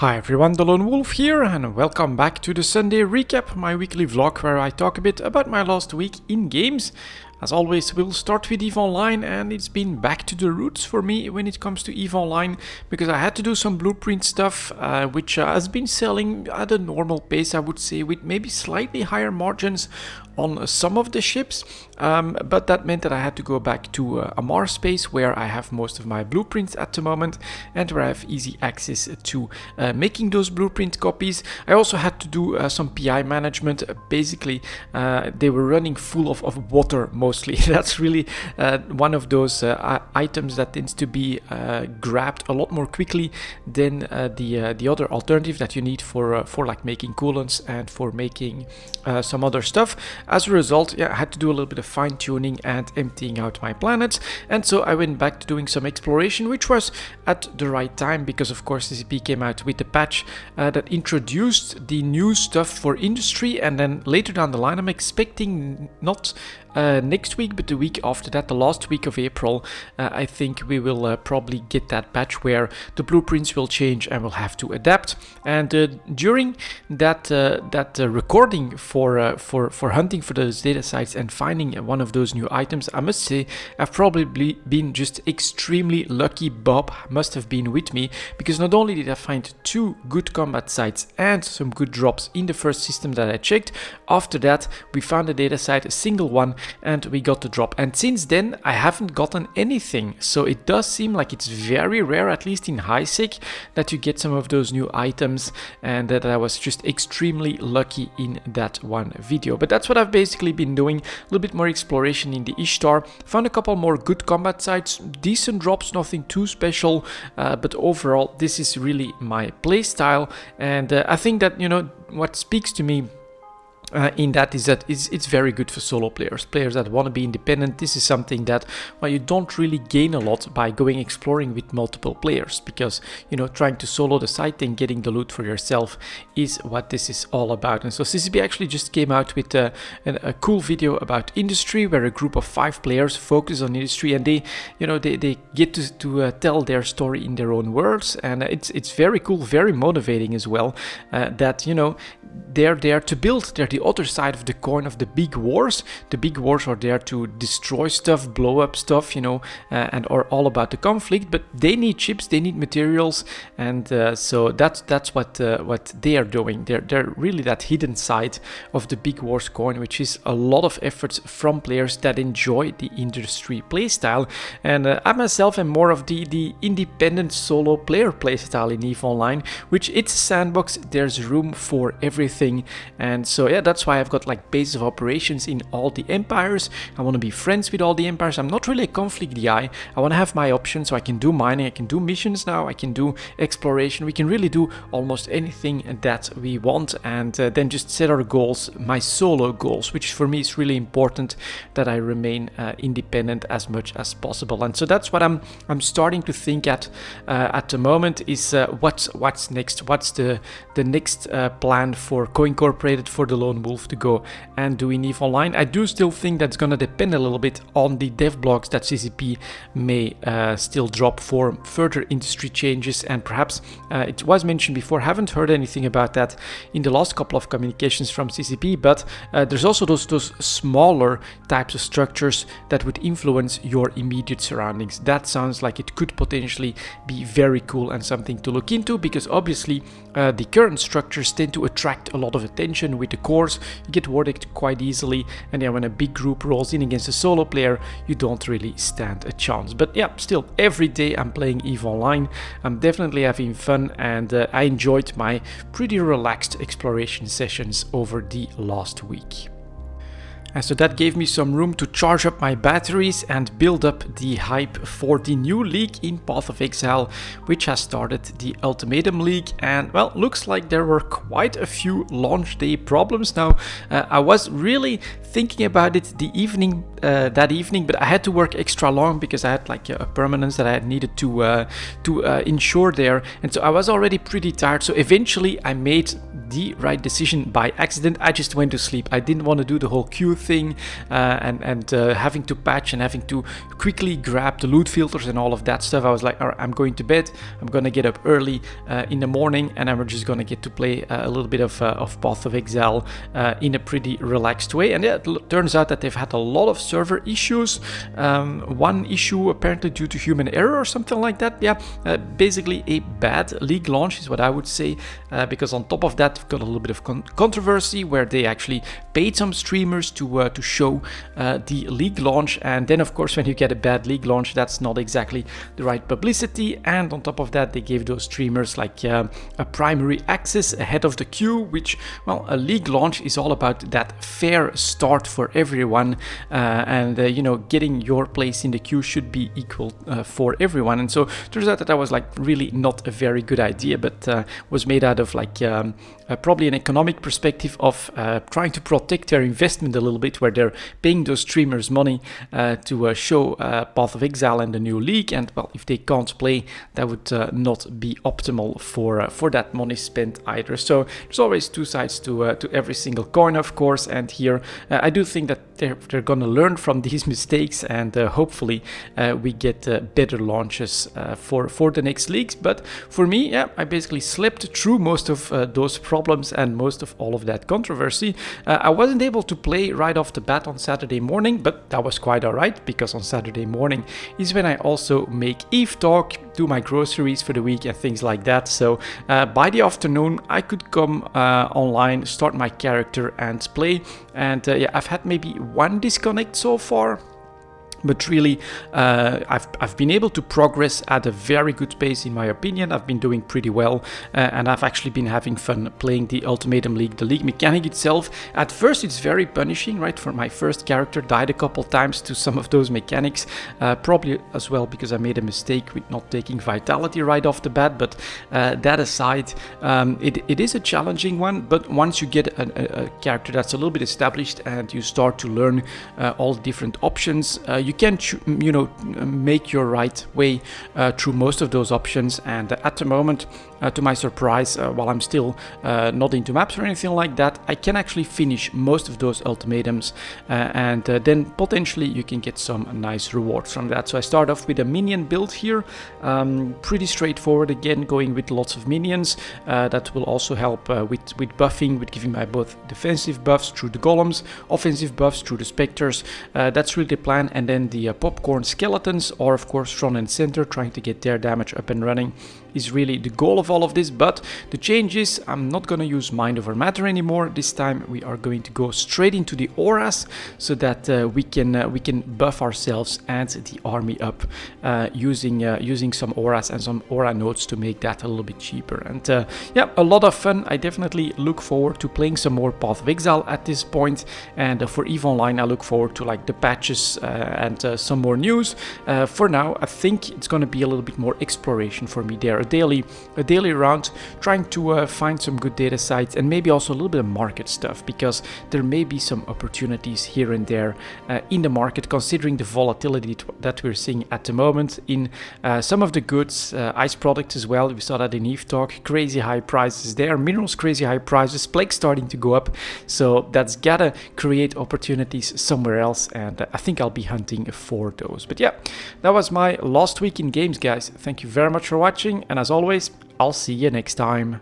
Hi everyone, delonewolf here, and welcome back to the Sunday recap, my weekly vlog where I talk a bit about my last week in games. As always, we'll start with EVE Online, and it's been back to the roots for me when it comes to EVE Online, because I had to do some blueprint stuff, which has been selling at a normal pace, I would say, with maybe slightly higher margins on some of the ships, but that meant that I had to go back to a Mars space where I have most of my blueprints at the moment, and where I have easy access to making those blueprint copies. I also had to do some PI management. Basically, they were running full of water mostly. That's really one of those items that tends to be grabbed a lot more quickly than the other alternative that you need for like making coolants and for making some other stuff. As a result, yeah, I had to do a little bit of fine tuning and emptying out my planets, and so I went back to doing some exploration, which was at the right time because of course CCP came out with the patch that introduced the new stuff for industry, and then later down the line I'm expecting not next week but the week after that, the last week of April, I think we will probably get that patch where the blueprints will change and we'll have to adapt. And during that recording for hunting for those data sites and finding one of those new items, I must say I've probably been just extremely lucky. Bob must have been with me, because not only did I find 2 good combat sites and some good drops in the first system that I checked, after that we found a data site, a single one, and we got the drop. And since then I haven't gotten anything, so it does seem like it's very rare, at least in high sec, that you get some of those new items, and that I was just extremely lucky in that one video. But that's what I've basically been doing, a little bit more exploration in the Ishtar, found a couple more good combat sites, decent drops, nothing too special, but overall this is really my playstyle, and I think that, you know, what speaks to me in that is that it's very good for solo players that want to be independent. This is something that, well, you don't really gain a lot by going exploring with multiple players, because, you know, trying to solo the site and getting the loot for yourself is what this is all about. And so CCP actually just came out with a cool video about industry, where a group of 5 players focus on industry, and they, you know, they get to tell their story in their own words, and it's very cool, very motivating as well, that, you know, they're there to build. They're the other side of the coin of the big wars. The big wars are there to destroy stuff, blow up stuff, you know, and are all about the conflict. But they need chips, they need materials, and so that's what they are doing. They're really that hidden side of the big wars coin, which is a lot of efforts from players that enjoy the industry playstyle. And I myself am more of the independent solo player playstyle in EVE Online, which it's a sandbox. There's room for everything, and so yeah, that's why I've got like base of operations in all the empires. I want to be friends with all the empires. I'm not really a conflict guy. I want to have my options, so I can do mining, I can do missions now, I can do exploration. We can really do almost anything that we want, and then just set our goals, my solo goals, which for me is really important, that I remain independent as much as possible. And so that's what I'm starting to think at the moment, is what's next, what's the next plan for co-incorporated for the Lone Wolf to go and do in EVE Online. I do still think that's going to depend a little bit on the dev blogs that CCP may still drop for further industry changes, and perhaps it was mentioned before, haven't heard anything about that in the last couple of communications from CCP, but there's also those smaller types of structures that would influence your immediate surroundings. That sounds like it could potentially be very cool and something to look into, because obviously the current structures tend to attract a lot of attention with the cores. You get warded quite easily, and yeah, when a big group rolls in against a solo player, you don't really stand a chance. But yeah, still, every day I'm playing EVE Online. I'm definitely having fun, and I enjoyed my pretty relaxed exploration sessions over the last week. And so that gave me some room to charge up my batteries and build up the hype for the new league in Path of Exile, which has started, the Ultimatum League. And well, looks like there were quite a few launch day problems. Now, I was really thinking about it that evening, but I had to work extra long because I had like a permanence that I needed to ensure there, and so I was already pretty tired. So eventually I made the right decision by accident. I just went to sleep. I didn't want to do the whole queue thing and having to patch and having to quickly grab the loot filters and all of that stuff. I was like, all right, I'm going to bed. I'm gonna get up early in the morning, and I'm just gonna get to play a little bit of Path of Exile in a pretty relaxed way. And yeah, it turns out that they've had a lot of server issues. One issue apparently due to human error or something like that. Yeah, basically a bad league launch is what I would say, because on top of that, we've got a little bit of controversy where they actually paid some streamers to show the league launch, and then of course when you get a bad league launch, that's not exactly the right publicity. And on top of that, they gave those streamers like a primary access ahead of the queue, which, well, a league launch is all about that fair start for everyone, and you know, getting your place in the queue should be equal for everyone. And so it turns out that was like really not a very good idea, but was made out of like probably an economic perspective of trying to protect their investment a little bit, where they're paying those streamers money to show Path of Exile and the new league, and well, if they can't play, that would not be optimal for that money spent either. So there's always two sides to every single coin, of course, and here I do think that they're gonna learn from these mistakes, and hopefully we get better launches for the next leagues. But for me, yeah, I basically slept through most of those problems and most of all of that controversy. I wasn't able to play right off the bat on Saturday morning, but that was quite alright, because on Saturday morning is when I also make Eve talk, do my groceries for the week and things like that. So by the afternoon I could come online, start my character and play. And yeah, I've had maybe one disconnect so far, but really I've been able to progress at a very good pace in my opinion. I've been doing pretty well, and I've actually been having fun playing the Ultimatum League. The league mechanic itself, at first it's very punishing, right? For my first character, died a couple times to some of those mechanics, probably as well because I made a mistake with not taking vitality right off the bat. But that aside, it is a challenging one. But once you get a character that's a little bit established and you start to learn all the different options, you can make your right way through most of those options. And at the moment, to my surprise, while I'm still not into maps or anything like that, I can actually finish most of those ultimatums, and then potentially you can get some nice rewards from that. So I start off with a minion build here, pretty straightforward again, going with lots of minions. That will also help with buffing, with giving my both defensive buffs through the golems, offensive buffs through the specters. That's really the plan. And then the popcorn skeletons are of course front and center, trying to get their damage up and running is really the goal of all of this. But the change is I'm not going to use Mind Over Matter anymore. This time we are going to go straight into the auras, so that we can buff ourselves and the army up using some auras and some aura nodes to make that a little bit cheaper. And yeah, a lot of fun. I definitely look forward to playing some more Path of Exile at this point. And for EVE Online, I look forward to like the patches and some more news. For now, I think it's going to be a little bit more exploration for me there. A daily round, trying to find some good data sites, and maybe also a little bit of market stuff, because there may be some opportunities here and there in the market, considering the volatility that we're seeing at the moment in some of the goods, ice products as well. We saw that in EVE Talk, crazy high prices there, minerals crazy high prices, plague starting to go up, so that's gotta create opportunities somewhere else, and I think I'll be hunting for those. But yeah, that was my last week in games, guys. Thank you very much for watching, and as always, I'll see you next time.